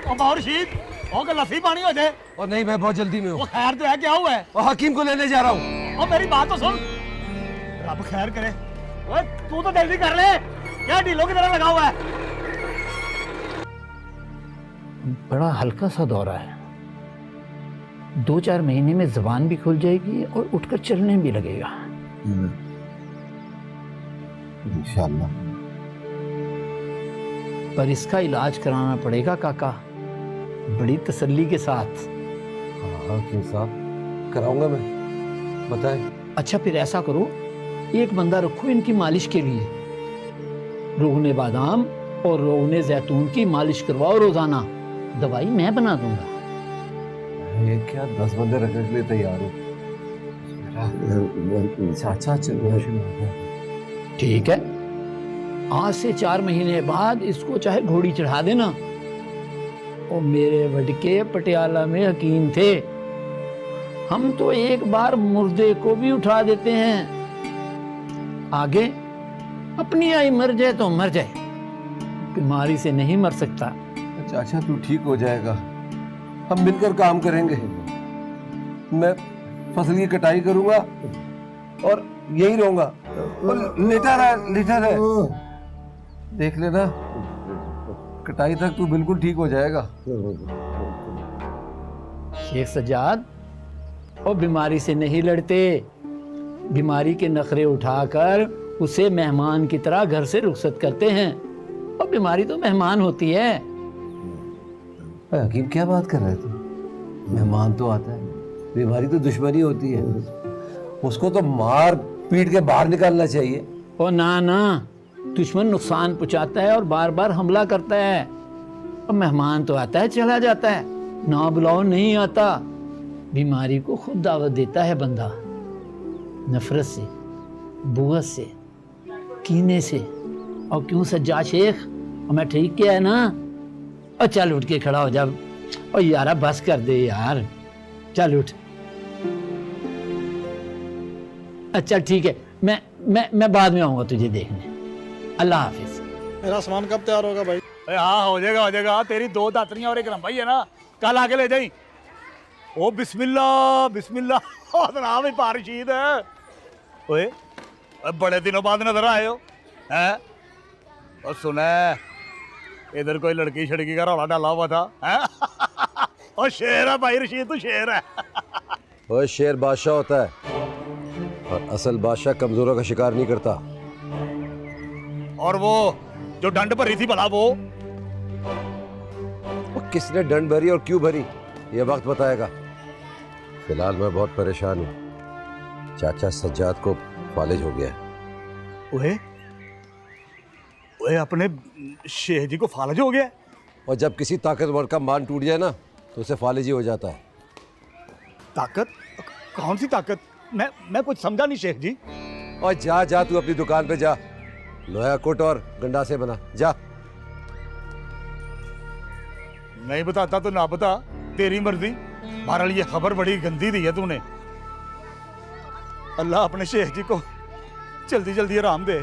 ओ बाहर शीत ओ का लस्सी पानी हो जाए। और नहीं, मैं बहुत जल्दी में हूँ। वो खैर तो है, क्या हुआ है? और हकीम को लेने जा रहा हूँ। ओ मेरी बात तो सुन, रब खैर करे। ओए तू तो जल्दी कर ले, क्या ढीलों की तरह लगा हुआ है? बड़ा हल्का सा दौरा है, 2-4 महीने में जबान भी खुल जाएगी और उठकर चलने भी लगेगा। इंशाअल्लाह। पर इसका इलाज कराना पड़ेगा काका, बड़ी तसल्ली के साथ। हाँ हकीम साहब, कराऊंगा मैं, बताए। अच्छा फिर ऐसा करो, एक बंदा रखो इनकी मालिश के लिए। रोगने बादाम और रोगने जैतून की मालिश करवाओ रोजाना, दवाई मैं बना दूंगा। ये क्या 10 बंदे रखने के लिए तैयार हो? चाचा चलो। ठीक है, आज से 4 महीने बाद इसको चाहे घोड़ी चढ़ा देना। और मेरे वडके पटियाला में हकीम थे, हम तो एक बार मुर्दे को भी उठा देते हैं। आगे अपनी आई मर जाए तो मर जाए, बीमारी से नहीं मर सकता। चाचा तू ठीक हो जाएगा, हम मिलकर काम करेंगे। मैं फसल की कटाई करूंगा और यही रहूंगा। और लेटा रहे देख लेना, कटाई तक तू बिल्कुल ठीक हो जाएगा। शेख सज्जाद, और बीमारी से नहीं लड़ते, बीमारी के नखरे उठाकर उसे मेहमान की तरह घर से रुखसत करते हैं। और बीमारी तो मेहमान होती है। हकीम क्या बात कर रहे थे? मेहमान तो आता है, बीमारी तो दुश्मनी होती है। उसको तो मार पीट के बाहर निकालना चाहिए। और ना, दुश्मन नुकसान पहुंचाता है और बार बार हमला करता है। और मेहमान तो आता है चला जाता है, ना बुलाओ नहीं आता। बीमारी को खुद दावत देता है बंदा, नफरत से, बुग़्ज़ से, कीने से। और क्यों सज्जाद शेख, और मैं ठीक किया है ना? और चल उठ के खड़ा हो जा। और यारा बस कर दे यार, चल उठ। अच्छा ठीक है, मैं बाद में आऊंगा तुझे देखने। अल्लाह हाफिज। मेरा सामान कब तैयार होगा भाई? हाँ हो जाएगा। तेरी 2 दातरियां और एक रंभाई है ना, कल आके ले जाई। ओ बिस्मिल्लाह बिस्मिल्लाह। और भाई पारशीद है। ओए बड़े दिनों बाद नजर आए हो हैं? और सुना इधर कोई लड़की छड़की का रौला डाला हुआ था हैं? और शेर है भाई रशीद, तू शेर है। वो शेर बादशाह होता है, और असल बादशाह कमजोरों का शिकार नहीं करता। और वो जो डंड भरी थी भला, वो किसने डंड भरी और क्यों भरी, ये वक्त बताएगा। फिलहाल मैं बहुत परेशान हूँ। चाचा सज्जाद को फालिज हो गया है। ओए अपने शेख जी को फालिज हो गया? और जब किसी ताकतवर का मान टूट जाए ना, तो उसे फालिज ही हो जाता है। ताकत? कौन सी ताकत? मैं कुछ समझा नहीं शेख जी। और जा तू अपनी दुकान पे जा, लोहा कुट और गंडासे बना, जा। नहीं बताता तो ना बता, तेरी मर्जी। बहरहाल ये खबर बड़ी गंदी दी है तूने। अल्लाह अपने शेख जी को जल्दी जल्दी आराम दे।